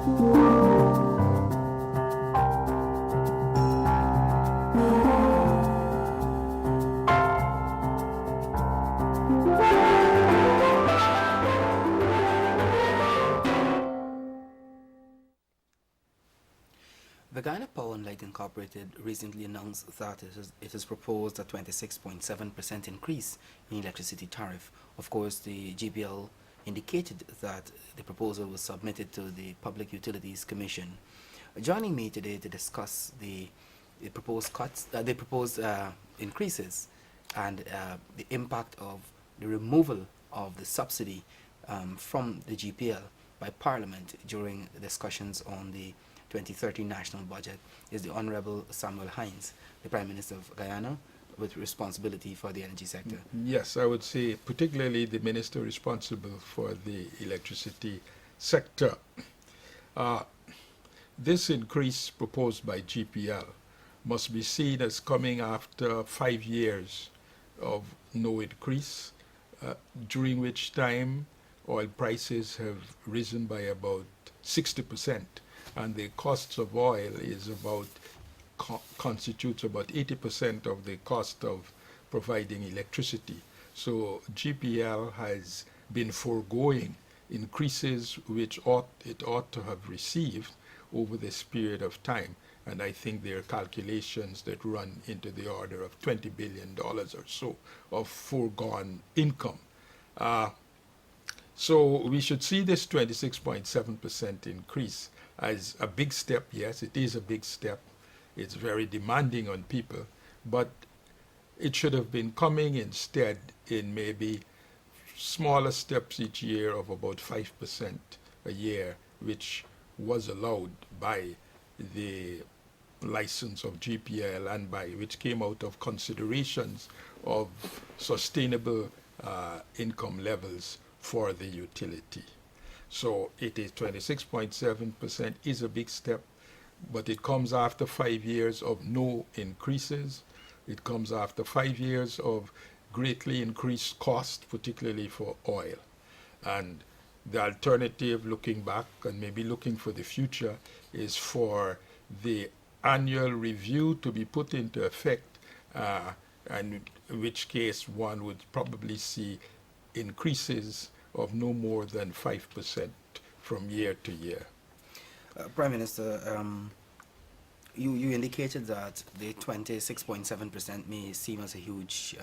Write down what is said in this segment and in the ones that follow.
The Guyana Power and Light Incorporated recently announced that it has proposed a 26.7% increase in electricity tariff. Of course, the GPL indicated that the proposal was submitted to the Public Utilities Commission. Joining me today to discuss the proposed increases and the impact of the removal of the subsidy from the GPL by Parliament during the discussions on the 2013 national budget is the Honorable Samuel Hinds, the Prime Minister of Guyana, with responsibility for the energy sector. Yes, I would say particularly the minister responsible for the electricity sector. This increase proposed by GPL must be seen as coming after 5 years of no increase, during which time oil prices have risen by about 60%. And the costs of oil is constitutes about 80% of the cost of providing electricity. So GPL has been foregoing increases which it ought to have received over this period of time. And I think there are calculations that run into the order of $20 billion or so of foregone income. So we should see this 26.7% increase as a big step. Yes, it is a big step. It's very demanding on people, but it should have been coming instead in maybe smaller steps each year of about 5% a year, which was allowed by the license of GPL and by which came out of considerations of sustainable income levels for the utility. So it is 26.7% is a big step, but it comes after 5 years of no increases. It comes after 5 years of greatly increased cost, particularly for oil. And the alternative, looking back and maybe looking for the future, is for the annual review to be put into effect, and in which case one would probably see increases of no more than 5% from year to year. Prime Minister, you indicated that the 26.7% may seem as a huge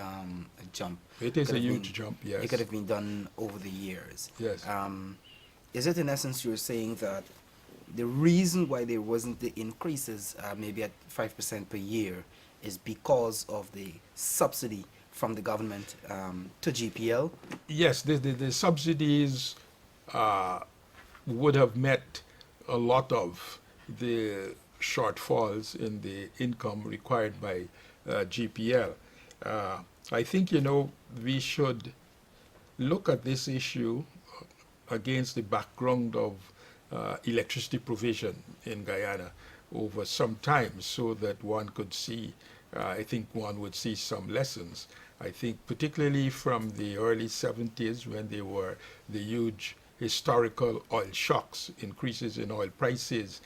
jump. It is a huge jump, yes. It could have been done over the years. Yes. Is it in essence you're saying that the reason why there wasn't the increases, maybe at 5% per year, is because of the subsidy from the government to GPL? Yes, the subsidies would have met a lot of the shortfalls in the income required by GPL. I think, we should look at this issue against the background of electricity provision in Guyana over some time, so that one could see, I think one would see some lessons. I think particularly from the early 70s, when there were the huge historical oil shocks, increases in oil prices,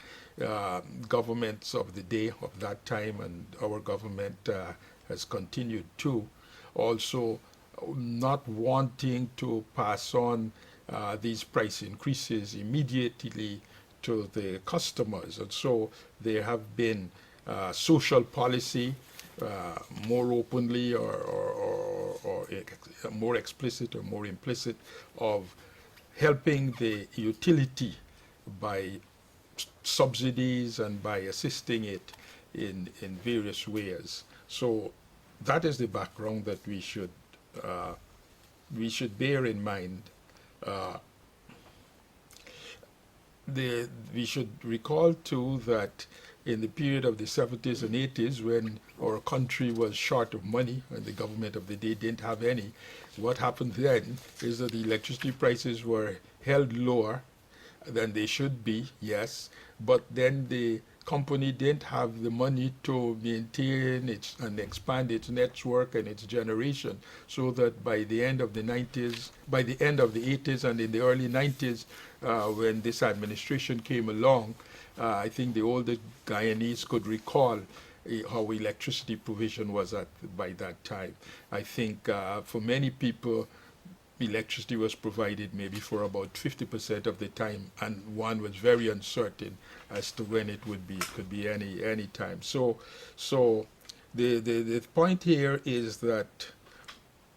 governments of the day of that time, and our government has continued to, also not wanting to pass on these price increases immediately to the customers. And so there have been social policy, more openly or more explicit or more implicit, of helping the utility by subsidies and by assisting it in various ways. So that is the background that we should bear in mind. We should recall too that in the period of the 70s and 80s, when our country was short of money and the government of the day didn't have any, what happened then is that the electricity prices were held lower than they should be, yes, but then the company didn't have the money to maintain its and expand its network and its generation, so that by the end of the 90s, by the end of the 80s and in the early 90s, when this administration came along, I think the older Guyanese could recall how electricity provision was by that time. I think for many people, electricity was provided maybe for about 50% of the time, and one was very uncertain as to when it would be. It could be any time. So the point here is that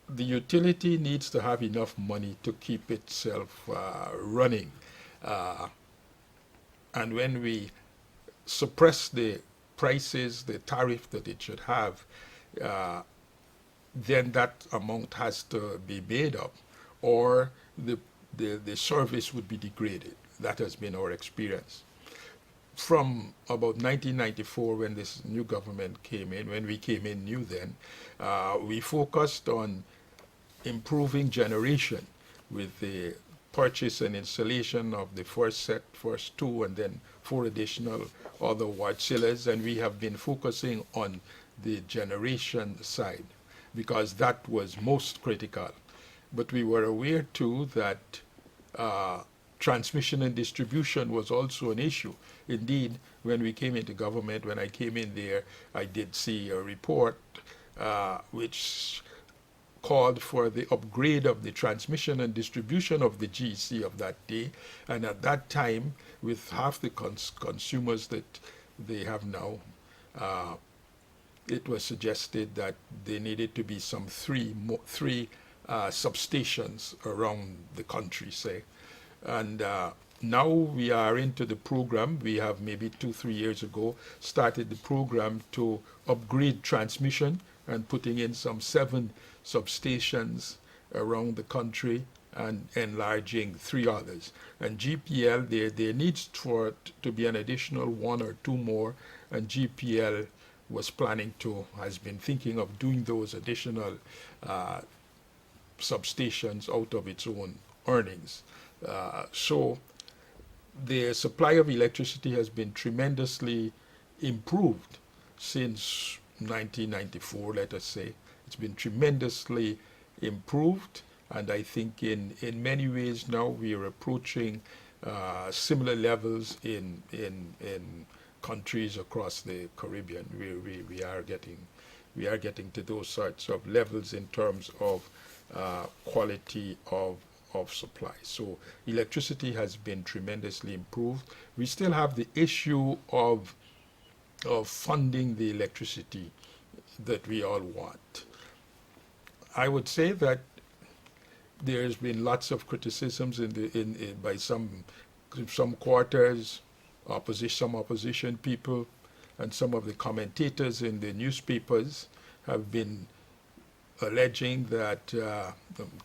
the utility needs to have enough money to keep itself running. And when we suppress the prices, the tariff that it should have, then that amount has to be made up, or the service would be degraded. That has been our experience. From about 1994, when this new government came in, when we came in new then, we focused on improving generation with the purchase and installation of the first 2, and then 4 additional other watt chillers, and we have been focusing on the generation side because that was most critical. But we were aware too that transmission and distribution was also an issue. Indeed, when we came into government, when I came in there, I did see a report which called for the upgrade of the transmission and distribution of the GEC of that day. And at that time, with half the consumers that they have now, it was suggested that there needed to be some three substations around the country, say. And now we are into the program. We have maybe 2-3 years ago started the program to upgrade transmission and putting in some 7 substations around the country and enlarging 3 others. And GPL, there needs for it to be an additional 1 or 2 more, and GPL has been thinking of doing those additional substations out of its own earnings. So the supply of electricity has been tremendously improved since 1994, let us say. It's been tremendously improved, and I think in many ways now we are approaching similar levels in countries across the Caribbean. We are getting to those sorts of levels in terms of quality of supply. So electricity has been tremendously improved. We still have the issue of funding the electricity that we all want. I would say that there's been lots of criticisms by some quarters, some opposition people, and some of the commentators in the newspapers have been alleging that,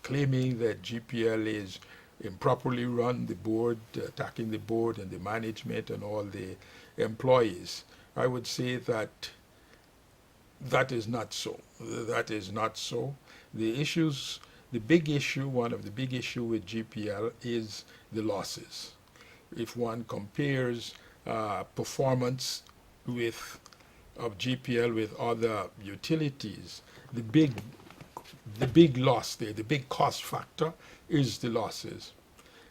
claiming that GPL is improperly run, the board, attacking the board and the management and all the employees. I would say that that is not so. That is not so. The big issue, one of the big issue with GPL is the losses. If one compares performance of GPL with other utilities, the big loss there, the big cost factor is the losses.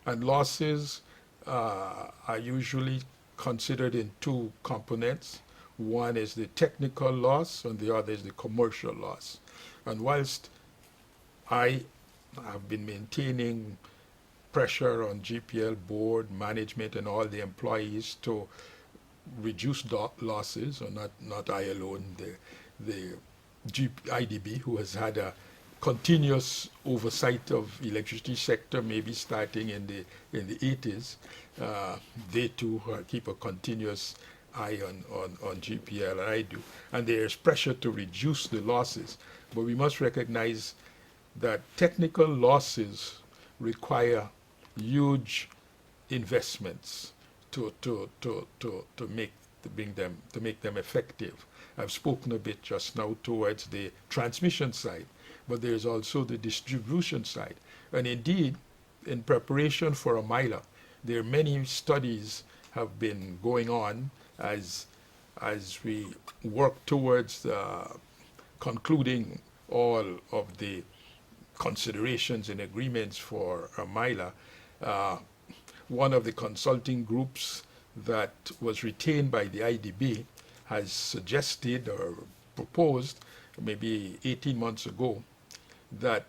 And losses are usually considered in 2 components. One is the technical loss and the other is the commercial loss. And whilst I have been maintaining pressure on GPL board, management and all the employees to reduce losses, or not I alone, the IDB, who has had a continuous oversight of electricity sector, maybe starting in the 80s, they too keep a continuous eye on GPL, and I do. And there's pressure to reduce the losses, but we must recognize that technical losses require huge investments to make them effective. I've spoken a bit just now towards the transmission side, but there's also the distribution side. And indeed, in preparation for a miler, there are many studies have been going on as we work towards concluding all of the considerations and agreements for Mila. One of the consulting groups that was retained by the IDB has suggested or proposed, maybe 18 months ago, that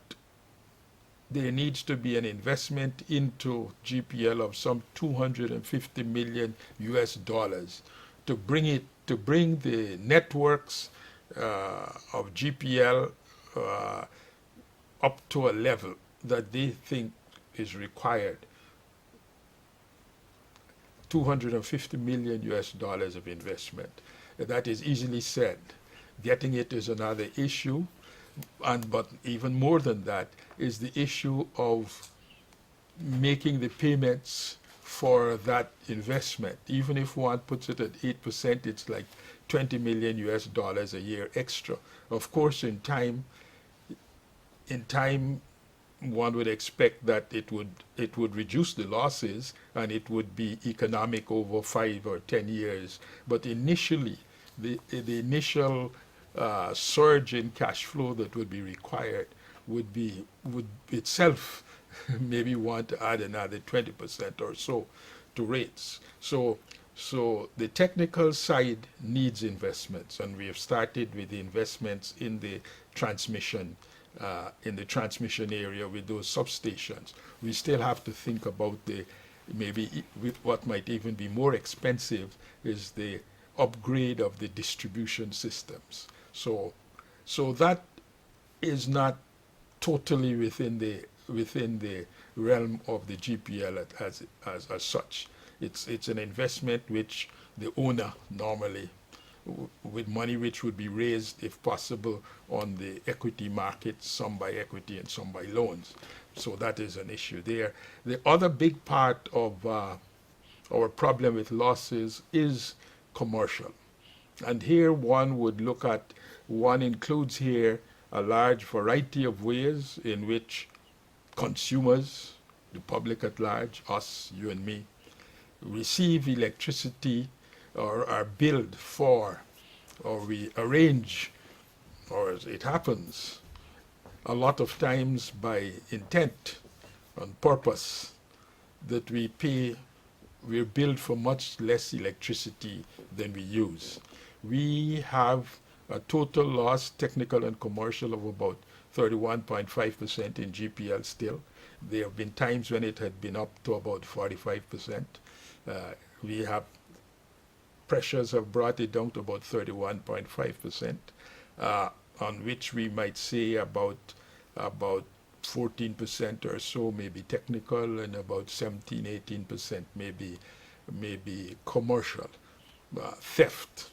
there needs to be an investment into GPL of some 250 million US dollars to bring the networks of GPL up to a level that they think is required. 250 million US dollars of investment. That is easily said. Getting it is another issue, but even more than that is the issue of making the payments for that investment. Even if one puts it at 8%, it's like 20 million US dollars a year extra. Of course, in time, one would expect that it would reduce the losses and it would be economic over 5 or 10 years. But initially, the initial surge in cash flow that would be required would itself maybe want to add another 20% or so to rates. So the technical side needs investments, and we have started with the investments in the transmission area with those substations. We still have to think about what might even be more expensive is the upgrade of the distribution systems. So that is not totally within the realm of the GPL as such. It's an investment which the owner normally, with money which would be raised, if possible, on the equity market, some by equity and some by loans. So that is an issue there. The other big part of our problem with losses is commercial. And here one includes here a large variety of ways in which consumers, the public at large, us, you and me, receive electricity or are billed for, or we arrange, or as it happens, a lot of times by intent, on purpose, that we're billed for much less electricity than we use. We have a total loss, technical and commercial, of about 31.5% in GPL still. There have been times when it had been up to about 45%. We have pressures have brought it down to about 31.5%, on which we might say about 14% or so maybe technical, and about 17-18% maybe commercial. Theft.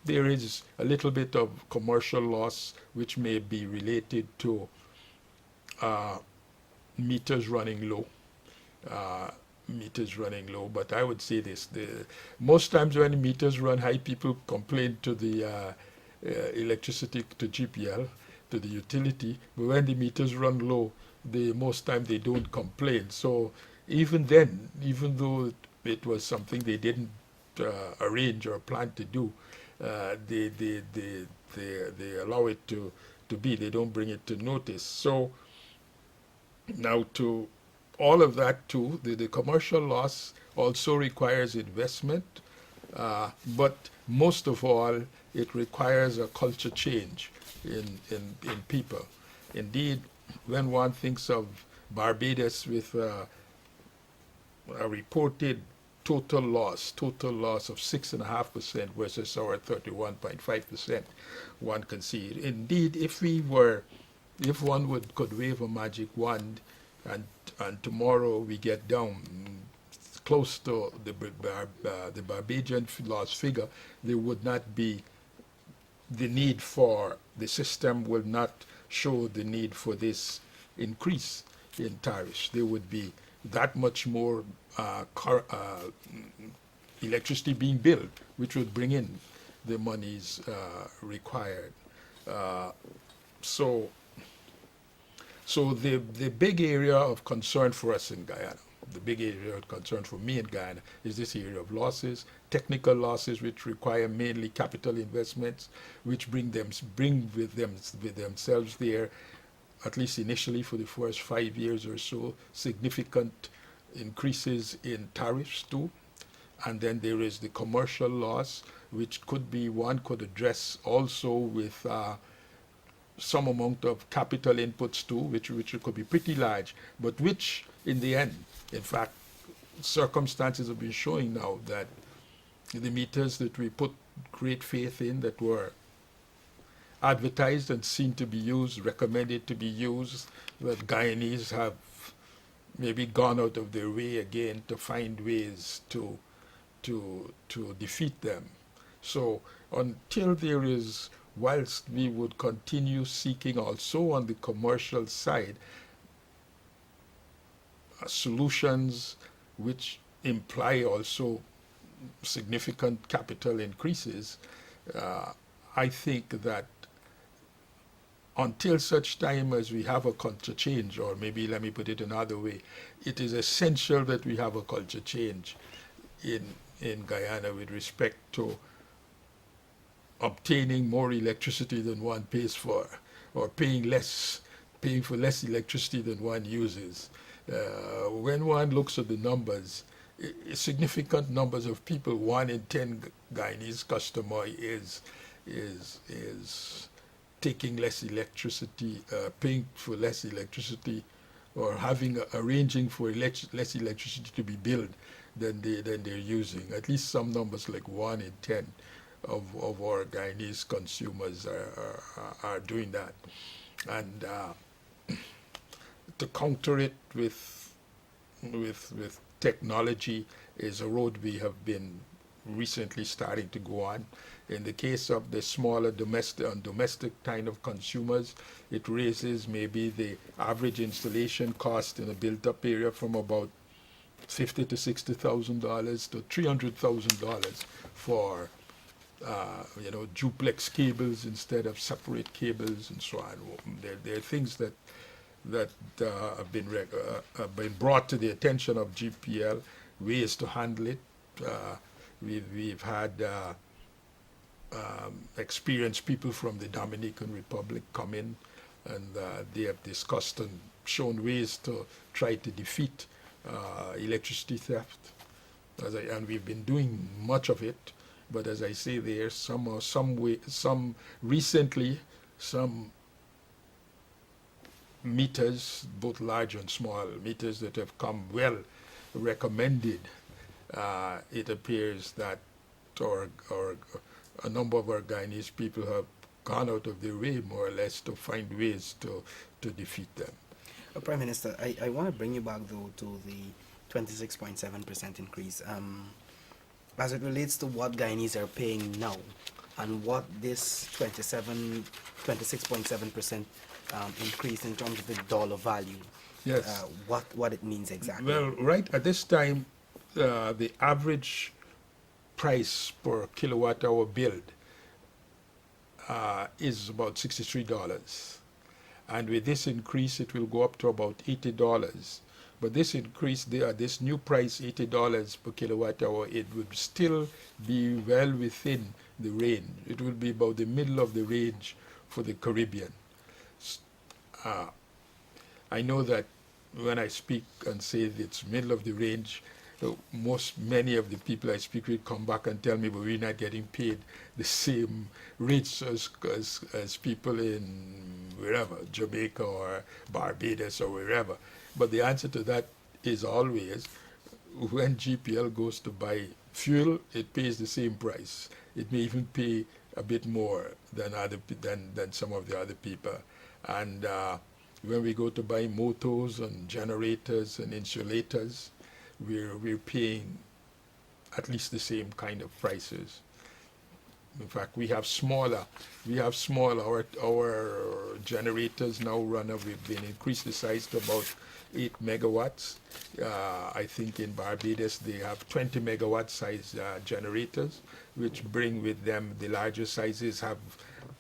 There is a little bit of commercial loss which may be related to meters running low. But I would say this: most times when meters run high, people complain to the electricity, to GPL, to the utility. But when the meters run low, most time they don't complain. So even then, even though it was something they didn't arrange or plan to do, they allow it to be. They don't bring it to notice. So now, to all of that too, the commercial loss also requires investment, but most of all, it requires a culture change in people. Indeed, when one thinks of Barbados with a reported total loss of 6.5% versus our 31.5%, one can see. Indeed, if one could wave a magic wand, and tomorrow we get down close to the Barbadian loss figure, there would not be the need for, the system will not show the need for this increase in tariffs. There would be that much more electricity being billed, which would bring in the monies required. So the big area of concern for us in Guyana the big area of concern for me in Guyana is this area of losses, technical losses which require mainly capital investments, which bring with themselves there, at least initially for the first 5 years or so, significant increases in tariffs too. And then there is the commercial loss, which one could address also with some amount of capital inputs too, which could be pretty large, but which in the end, in fact, circumstances have been showing now that the meters that we put great faith in, that were advertised and seen to be used, recommended to be used, that Guyanese have maybe gone out of their way again to find ways to defeat them. So until there is, whilst we would continue seeking also on the commercial side solutions which imply also significant capital increases, I think that until such time as we have a culture change, or maybe let me put it another way, it is essential that we have a culture change in Guyana with respect to obtaining more electricity than one pays for, or paying for less electricity than one uses. When one looks at the numbers, significant numbers of people, 1 in 10 Guyanese customer is taking less electricity, paying for less electricity, or arranging for less electricity to be billed than they're using. At least some numbers like 1 in 10 of our Guyanese consumers are doing that. And to counter it with technology is a road we have been recently starting to go on. In the case of the smaller domestic kind of consumers, it raises maybe the average installation cost in a built-up area from about $50,000 to $60,000 to $300,000 for duplex cables instead of separate cables and so on. There are things that have been brought to the attention of GPL, ways to handle it. We've had experienced people from the Dominican Republic come in, and they have discussed and shown ways to try to defeat electricity theft. And we've been doing much of it, but as I say, there's some meters, both large and small meters, that have come well recommended. It appears that or a number of our Guyanese people have gone out of their way, more or less, to find ways to defeat them. Prime Minister, I want to bring you back, though, to the 26.7% increase. As it relates to what Guyanese are paying now, and what this 26.7% increase in terms of the dollar value, yes, what it means exactly. Well, right at this time, the average price per kilowatt hour billed is about $63. And with this increase, it will go up to about $80. But this increase, this new price, $80 per kilowatt hour, it would still be well within the range. It will be about the middle of the range for the Caribbean. I know that when I speak and say it's middle of the range, many of the people I speak with come back and tell me, but we're not getting paid the same rates as people in wherever, Jamaica or Barbados or wherever. But the answer to that is always, when GPL goes to buy fuel, it pays the same price. It may even pay a bit more than some of the other people. And when we go to buy motors and generators and insulators, we're paying at least the same kind of prices. In fact, we have smaller. Our generators now we've been increased the size to about 8 megawatts. I think in Barbados they have 20 megawatt size generators, which bring with them the larger sizes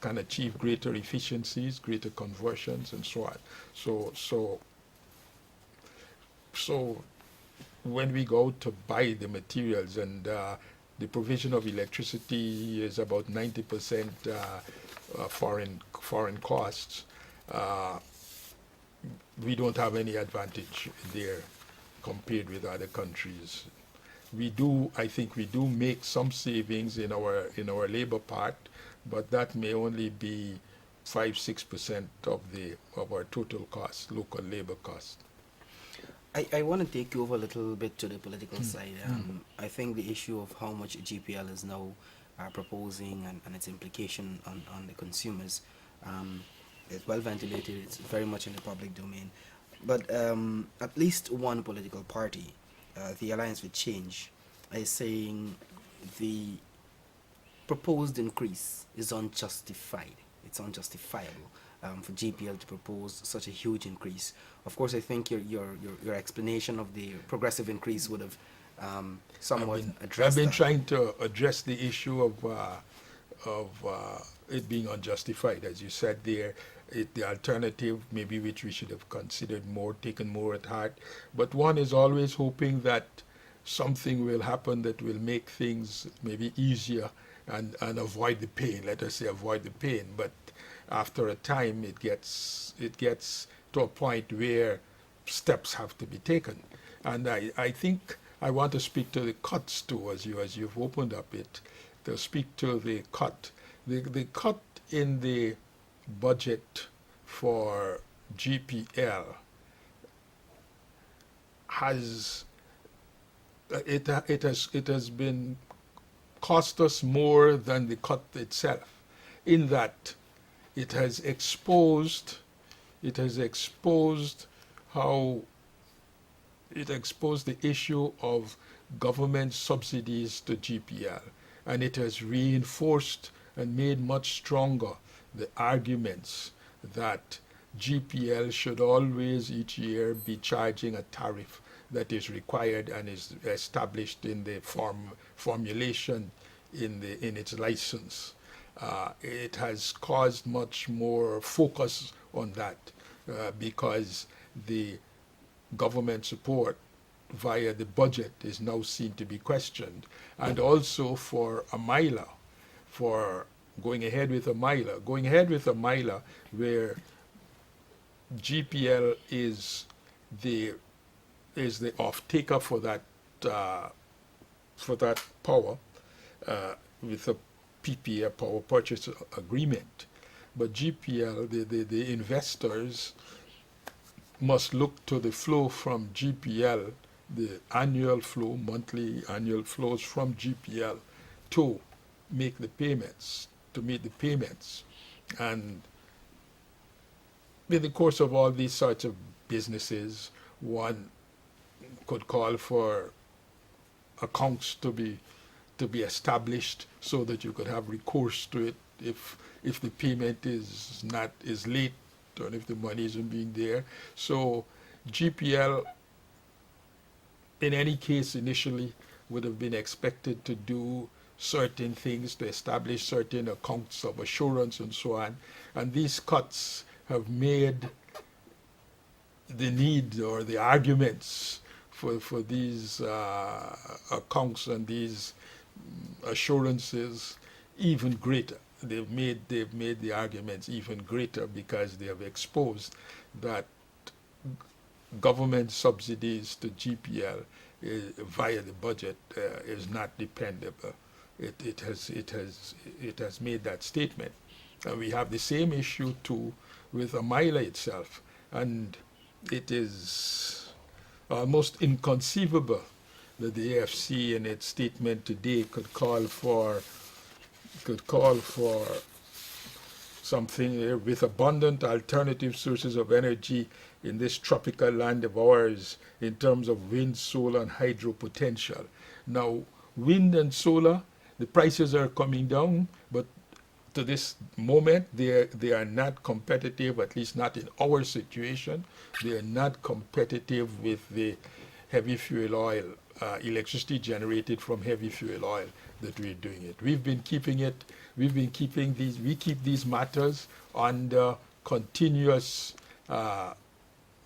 can achieve greater efficiencies, greater conversions, and so on. So when we go to buy the materials, and the provision of electricity is about 90% foreign costs, we don't have any advantage there compared with other countries. I think we do make some savings in our labor part, but that may only be 5-6% of our total cost, local labor cost. I want to take you over a little bit to the political side. I think the issue of how much GPL is now proposing and its implication on the consumers is well ventilated. It's very much in the public domain. But at least one political party, the Alliance with Change, is saying the proposed increase is unjustified. It's unjustifiable for GPL to propose such a huge increase. Of course, I think your explanation of the progressive increase would have somewhat addressed I've been that. trying to address the issue of it being unjustified, as you said there. The alternative, maybe which we should have considered more, taken more at heart. But one is always hoping that something will happen that will make things maybe easier and avoid the pain. Let us say avoid the pain. But after a time, it gets to a point where steps have to be taken. And I think I want to speak to the cuts too, as you've opened up it, to speak to the cut. The cut in the budget for GPL has been cost us more than the cut itself, in that it has exposed the issue of government subsidies to GPL, and it has reinforced and made much stronger the arguments that GPL should always each year be charging a tariff that is required and is established in the formulation in its license. It has caused much more focus on that because the government support via the budget is now seen to be questioned, and also for a miler, for going ahead with a miler where GPL is the off-taker for that power with a PPA, power purchase agreement. But GPL, the investors must look to the flow from GPL, the annual flow, monthly annual flows from GPL to make the payments, to meet the payments. And in the course of all these sorts of businesses, one could call for accounts to be established so that you could have recourse to it if the payment is late, or if the money isn't being there. So GPL, in any case, initially would have been expected to do certain things, to establish certain accounts of assurance and so on. And these cuts have made the need or the arguments for these accounts and these assurances even greater. They've made the arguments even greater because they have exposed that government subsidies to GPL via the budget is not dependable. It has made that statement. And we have the same issue too with Amila itself, and it is almost inconceivable that the AFC in its statement today could call for something with abundant alternative sources of energy in this tropical land of ours in terms of wind, solar, and hydro potential. Now, wind and solar, the prices are coming down, but to this moment, they are not competitive, at least not in our situation. They are not competitive with the heavy fuel oil, electricity generated from heavy fuel oil that we're doing it. We keep these matters under continuous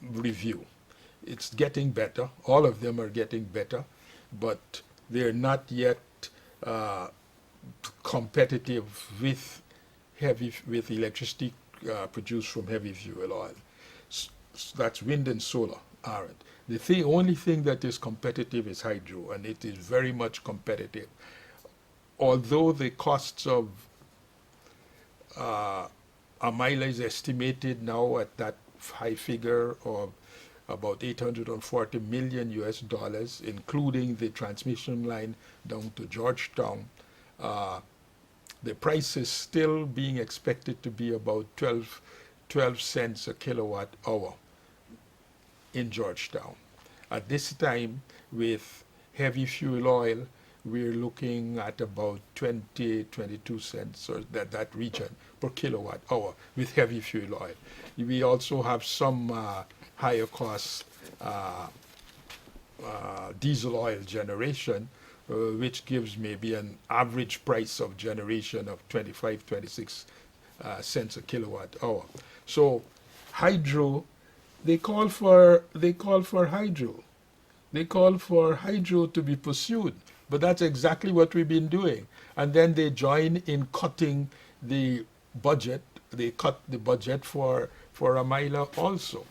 review. it's getting better. All of them are getting better, but they're not yet competitive with electricity produced from heavy fuel oil. That's wind and solar aren't. The only thing that is competitive is hydro, and it is very much competitive. Although the costs of a mile is estimated now at that high figure of about 840 million US dollars, including the transmission line down to Georgetown. The price is still being expected to be about 12 cents a kilowatt hour in Georgetown. At this time, with heavy fuel oil, we're looking at about 22 cents, or that region, per kilowatt hour with heavy fuel oil. We also have some higher cost diesel oil generation, which gives maybe an average price of generation of 26 cents a kilowatt hour. So hydro, they call for hydro. They call for hydro to be pursued. But that's exactly what we've been doing. And then they join in cutting the budget. They cut the budget for a miler also.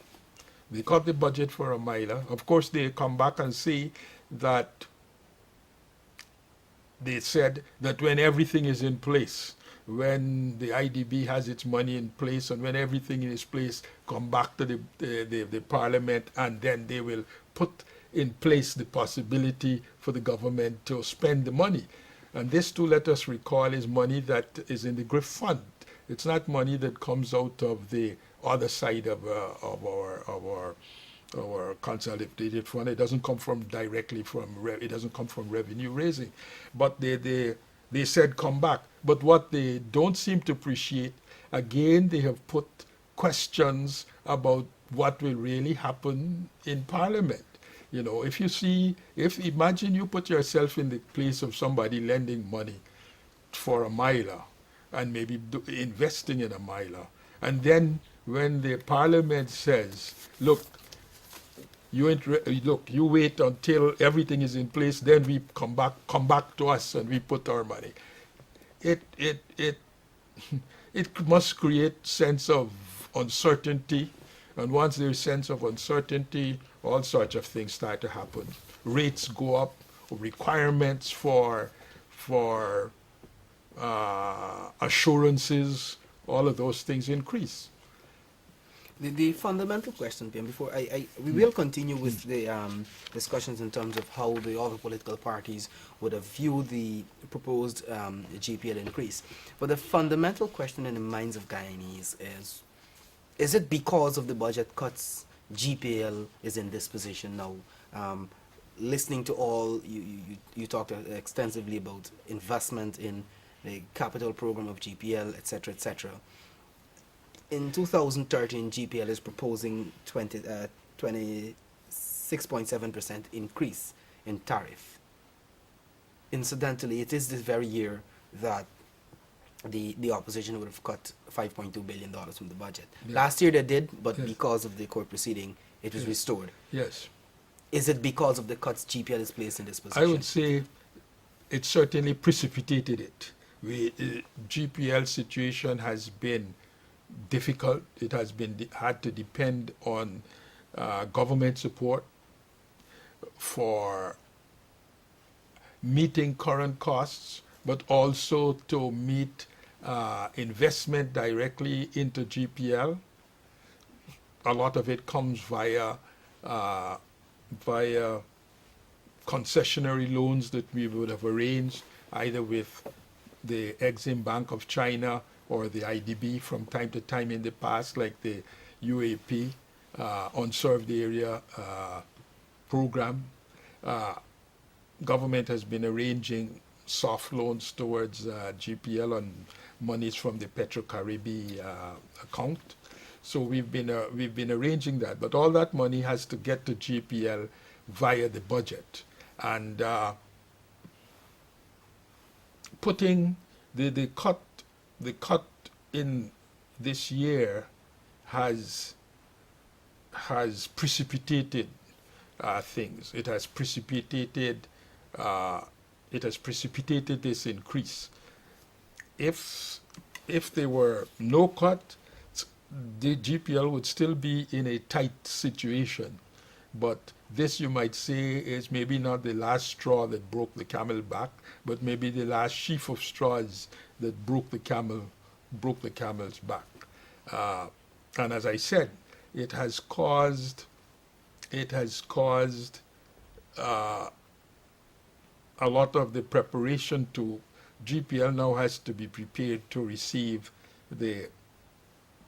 They cut the budget for a miler. Of course, they come back and say that they said that when everything is in place, when the IDB has its money in place, and when everything is in place, come back to the Parliament, and then they will put in place the possibility for the government to spend the money. And this, too, let us recall, is money that is in the GRIF fund. It's not money that comes out of the other side of our consolidated fund. It doesn't come from directly from it doesn't come from revenue raising. But they said come back. But what they don't seem to appreciate, again, they have put questions about what will really happen in Parliament. You know, imagine you put yourself in the place of somebody lending money for a miler and maybe investing in a miler. And then when the Parliament says, look, you wait until everything is in place, then we come back to us and we put our money. It must create sense of uncertainty, and once there's sense of uncertainty, all sorts of things start to happen. Rates go up, requirements for assurances, all of those things increase. The fundamental question, PM, before we will continue with the discussions in terms of how the other political parties would have viewed the proposed GPL increase. But the fundamental question in the minds of Guyanese is it because of the budget cuts GPL is in this position now? Listening to all, you talked extensively about investment in the capital program of GPL, etc., etc. In 2013, GPL is proposing 26.7% increase in tariff. Incidentally, it is this very year that the opposition would have cut $5.2 billion from the budget. Yeah. Last year they did, but Yes. because of the court proceeding, it was restored. Yes. Is it because of the cuts GPL is placed in this position? I would say it certainly precipitated it. GPL situation has been difficult. It has had to depend on government support for meeting current costs, but also to meet investment directly into GPL. A lot of it comes via concessionary loans that we would have arranged either with the Exim Bank of China or the IDB from time to time in the past, like the UAP, Unserved Area Program. Government has been arranging soft loans towards GPL and monies from the Petro-Caribbean account. So we've been arranging that, but all that money has to get to GPL via the budget, and putting the cut in this year has precipitated things. It has precipitated this increase. If there were no cut, the GPL would still be in a tight situation. But this, you might say, is maybe not the last straw that broke the camel back, but maybe the last sheaf of straws that broke the camel's back. And as I said, it has caused a lot of the preparation to GPL now has to be prepared to receive the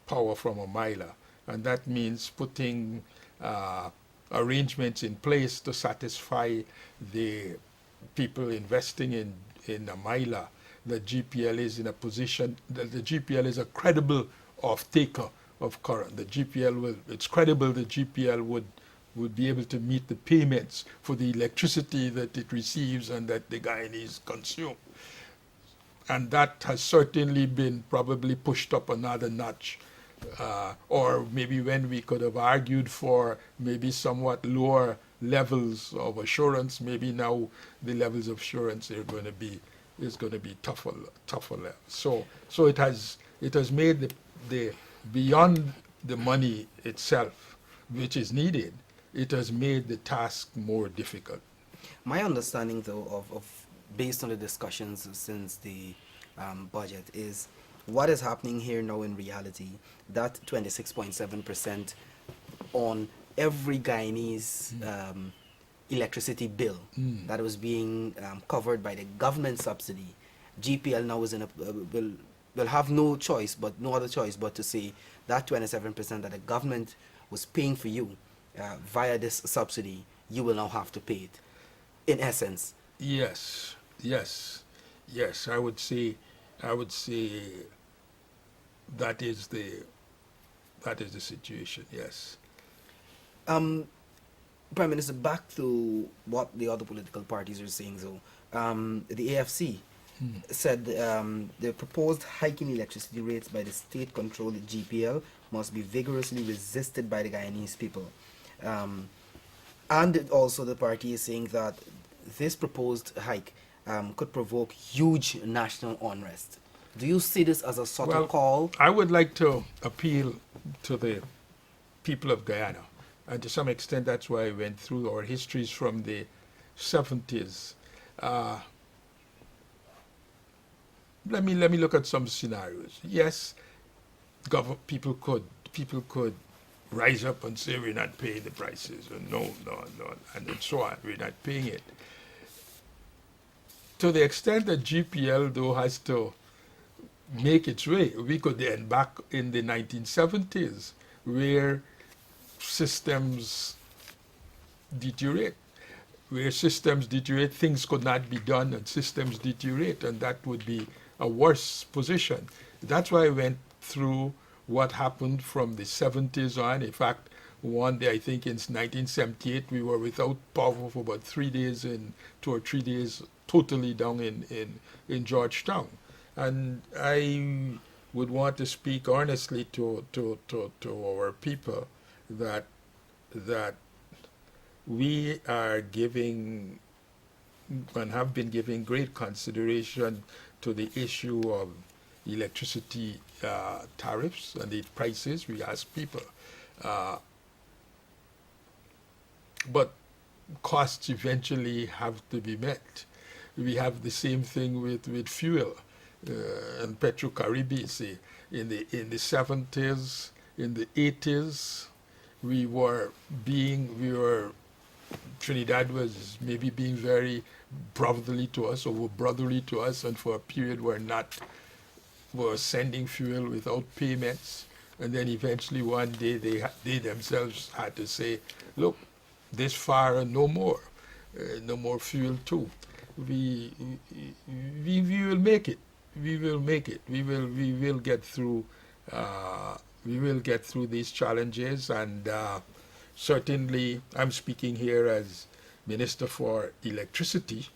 power from a miler, and that means putting arrangements in place to satisfy the people investing in a miler that GPL is in a position that the GPL is a credible off-taker of current. It's credible that GPL would be able to meet the payments for the electricity that it receives and that the Guyanese consume. And that has certainly been probably pushed up another notch. Or maybe when we could have argued for maybe somewhat lower levels of assurance, maybe now the levels of assurance is going to be tougher levels. So it has made the beyond the money itself, which is needed, it has made the task more difficult. My understanding, though, of based on the discussions since the budget, is what is happening here now in reality, that 26.7% on every Guyanese electricity bill that was being covered by the government subsidy, GPL now is in a will have no other choice but to say that 27% that the government was paying for you via this subsidy, you will now have to pay it. In essence. Yes. I would say that is the situation. Yes. Prime Minister, back to what the other political parties are saying, though. The AFC said the proposed hike in electricity rates by the state-controlled GPL must be vigorously resisted by the Guyanese people. And also the party is saying that this proposed hike could provoke huge national unrest. Do you see this as a sort of call? I would like to appeal to the people of Guyana, and to some extent that's why I went through our histories from the 70s. Let me look at some scenarios. Yes, people could rise up and say we're not paying the prices, or no, and so on. We're not paying it. To the extent that GPL, though, has to make its way, we could end back in the 1970s, where systems deteriorate. Things could not be done, and systems deteriorate, and that would be a worse position. That's why I went through what happened from the 70s on. In fact, one day, I think in 1978, we were without power for about 2 or 3 days, totally down in Georgetown. And I would want to speak honestly to our people that we are giving and have been giving great consideration to the issue of electricity tariffs and the prices. We ask people. But costs eventually have to be met. We have the same thing with fuel. And Petro-Caribbean, in the 70s, in the 80s, Trinidad was maybe being very brotherly to us, and for a period were sending fuel without payments, and then eventually one day they themselves had to say, look, this far and no more fuel too. We will make it. We will get through. We will get through these challenges, and certainly, I'm speaking here as Minister for Electricity,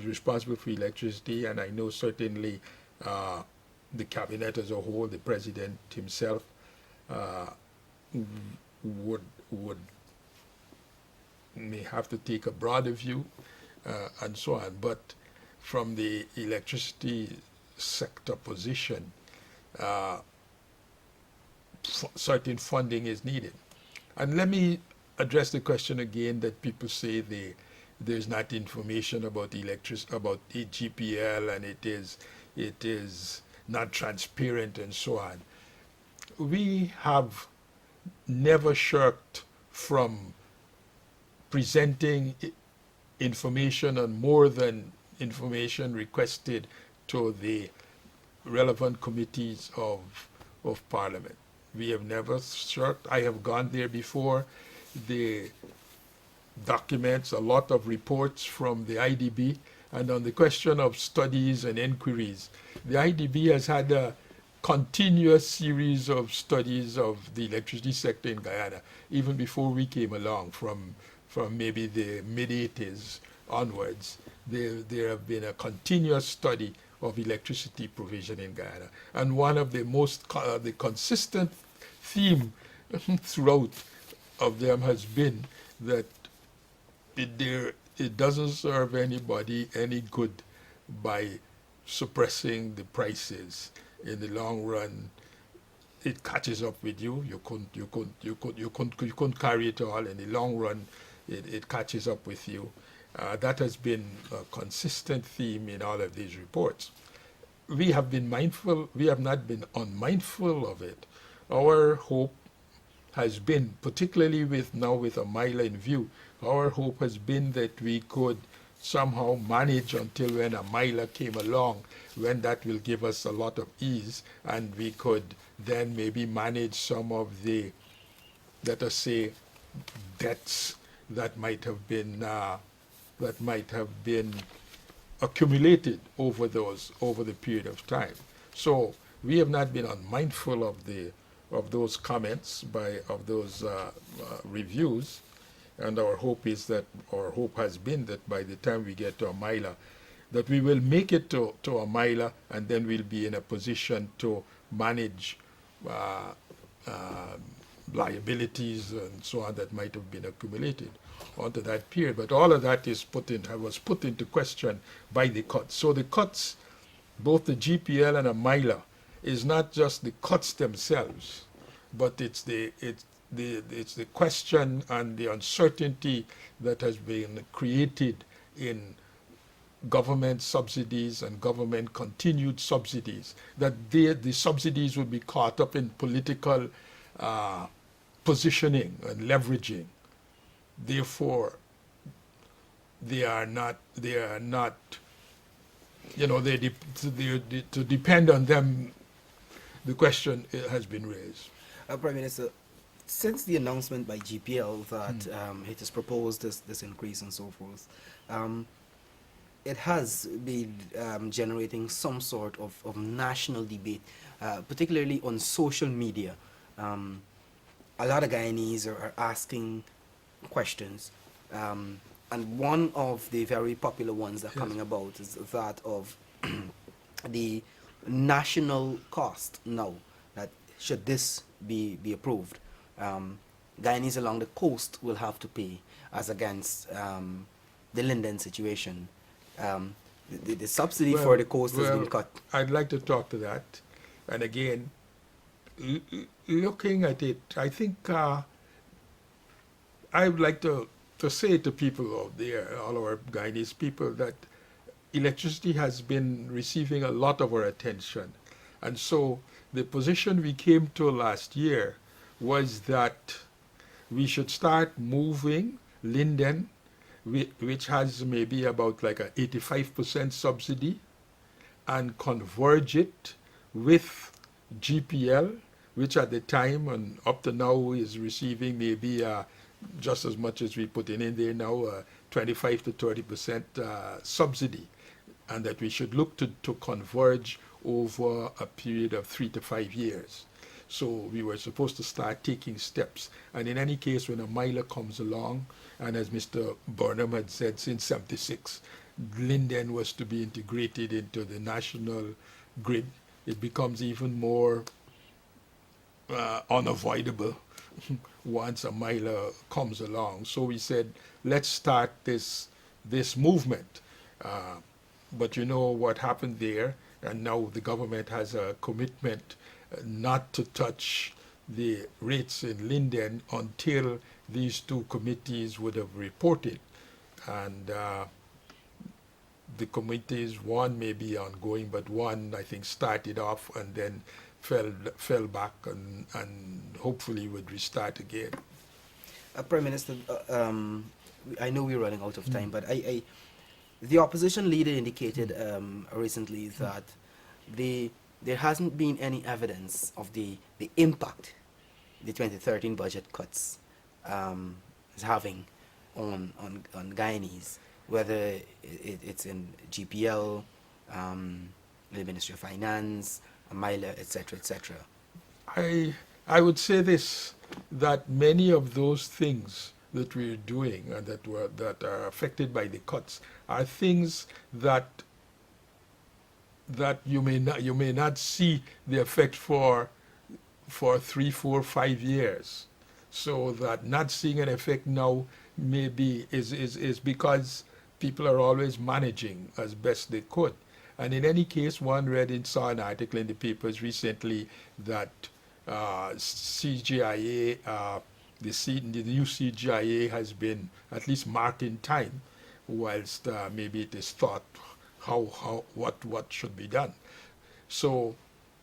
responsible for electricity, and I know certainly the cabinet as a whole, the president himself, would may have to take a broader view, and so on. But from the electricity sector position, certain funding is needed. And let me address the question again that people say there's not information about about the GPL, and it is not transparent and so on. We have never shirked from presenting information and more than information requested to the relevant committees of Parliament. We have never shirked. I have gone there before. The documents, a lot of reports from the IDB, and on the question of studies and inquiries, the IDB has had a continuous series of studies of the electricity sector in Guyana, even before we came along, from maybe the mid-80s onwards. There have been a continuous study of electricity provision in Guyana. And one of the most the consistent theme throughout of them has been that it doesn't serve anybody any good by suppressing the prices. In the long run, it catches up with you. You couldn't carry it all. In the long run, it catches up with you. That has been a consistent theme in all of these reports. We have been mindful. We have not been unmindful of it. Our hope has been, particularly with a mile in view, our hope has been that we could somehow manage until when a miler came along, when that will give us a lot of ease, and we could then maybe manage some of the, let us say, debts that might have been accumulated over the period of time. So we have not been unmindful of those comments of those reviews. And our hope has been that by the time we get to a miler, that we will make it to a miler, and then we'll be in a position to manage liabilities and so on that might have been accumulated onto that period. But all of that was put into question by the cuts. So the cuts, both the GPL and a miler, is not just the cuts themselves, but it's the question and the uncertainty that has been created in government subsidies and government continued subsidies, that the subsidies will be caught up in political positioning and leveraging. Therefore, they are not, to depend on them, the question has been raised. Prime Minister, since the announcement by GPL that it has proposed this increase and so forth, it has been generating some sort of national debate, particularly on social media. A lot of Guyanese are asking questions, and one of the very popular ones that are coming about is that of the national cost now, that should this be approved, Guyanese along the coast will have to pay as against the Linden situation. The subsidy for the coast has been cut. I'd like to talk to that. And again, looking at it, I think I would like to say to people out there, all our Guyanese people, that electricity has been receiving a lot of our attention. And so the position we came to last year was that we should start moving Linden, which has maybe about like a 85% subsidy, and converge it with GPL, which at the time and up to now is receiving maybe just as much as we put in there now, 25 to 30% subsidy, and that we should look to converge over a period of 3 to 5 years. So we were supposed to start taking steps. And in any case, when a miler comes along, and as Mr. Burnham had said, since '76, Linden was to be integrated into the national grid, it becomes even more unavoidable once a miler comes along. So we said, let's start this movement. But you know what happened there, and now the government has a commitment not to touch the rates in Linden until these two committees would have reported. And the committees, one may be ongoing, but one I think started off and then fell back and hopefully would restart again. Prime Minister, I know we're running out of time, but the opposition leader indicated recently that there hasn't been any evidence of the impact the 2013 budget cuts is having on Guyanese, whether it's in GPL, the Ministry of Finance, Myla, etc., etc. I would say this, that many of those things that we're doing and that are affected by the cuts are things that you may not see the effect for 3, 4, 5 years. So that not seeing an effect now maybe is because people are always managing as best they could. And in any case, one read and saw an article in the papers recently that CGIA, the new CGIA has been at least marked in time, whilst maybe it is thought what should be done. So,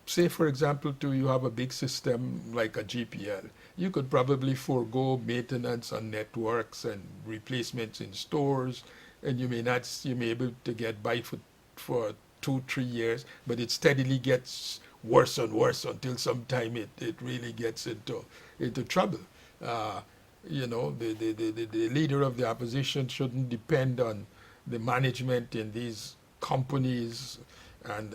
say for example, you have a big system like a GPL, you could probably forego maintenance on networks and replacements in stores, and you may be able to get by for 2-3 years, but it steadily gets worse and worse until sometime it really gets into trouble. You know, the leader of the opposition shouldn't depend on the management in these companies and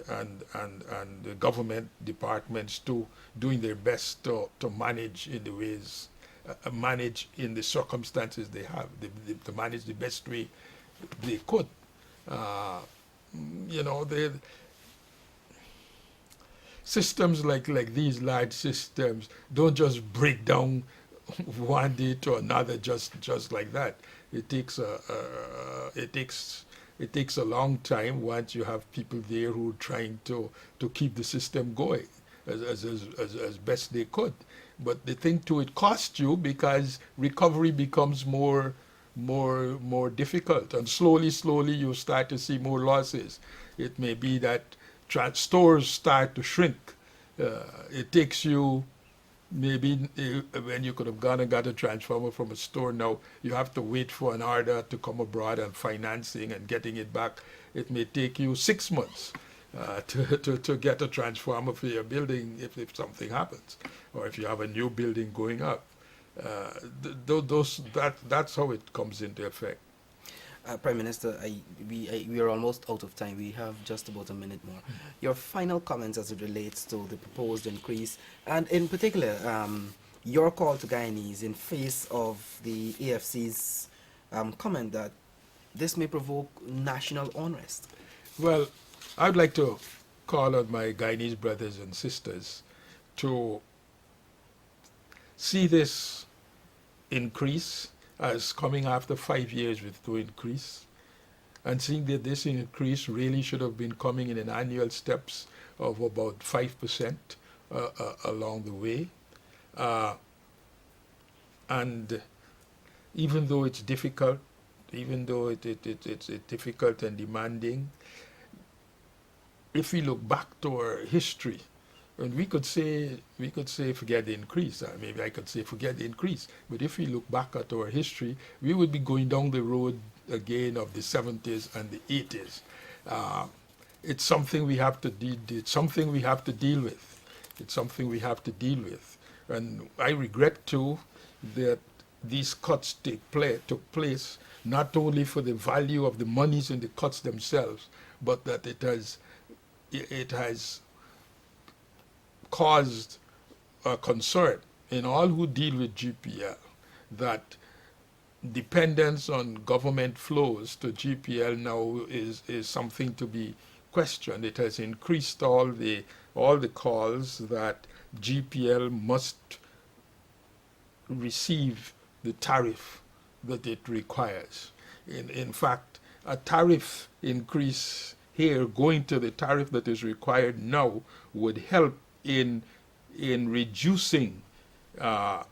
the government departments doing their best to manage in the ways, manage in the circumstances they have, to manage the best way they could. You know, systems like these large systems don't just break down one day to another just like that. It takes a long time once you have people there who are trying to keep the system going as best they could. But the thing too, it costs you because recovery becomes more difficult, and slowly you start to see more losses. It may be that stores start to shrink. It takes you maybe when you could have gone and got a transformer from a store, now you have to wait for an order to come abroad and financing and getting it back. It may take you 6 months to get a transformer for your building if something happens, or if you have a new building going up. That's how it comes into effect. Prime Minister, we are almost out of time. We have just about a minute more. Your final comments as it relates to the proposed increase, and in particular, your call to Guyanese in face of the AFC's comment that this may provoke national unrest. Well, I'd like to call on my Guyanese brothers and sisters to see this increase as coming after 5 years with no increase, and seeing that this increase really should have been coming in an annual steps of about 5% along the way. And even though it's difficult, even though it's difficult and demanding, if we look back to our history, and we could say forget the increase, maybe I could say forget the increase, but if we look back at our history, we would be going down the road again of the 70s and the 80s. It's something we have to deal with. It's something we have to deal with. And I regret too that these cuts took place not only for the value of the monies in the cuts themselves, but that it has caused a concern in all who deal with GPL that dependence on government flows to GPL now is something to be questioned. It has increased all the calls that GPL must receive the tariff that it requires. In fact, a tariff increase here going to the tariff that is required now would help in reducing the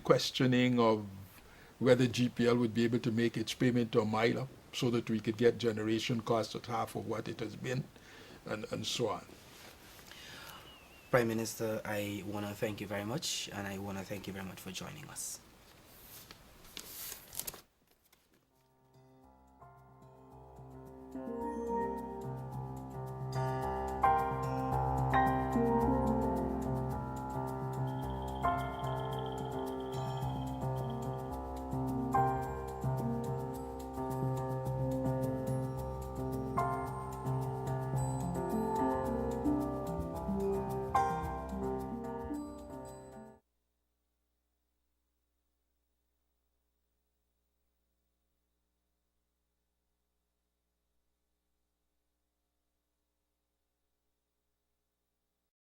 questioning of whether GPL would be able to make its payment to a miler so that we could get generation costs at half of what it has been, and so on. Prime Minister, I want to thank you very much, and I want to thank you very much for joining us.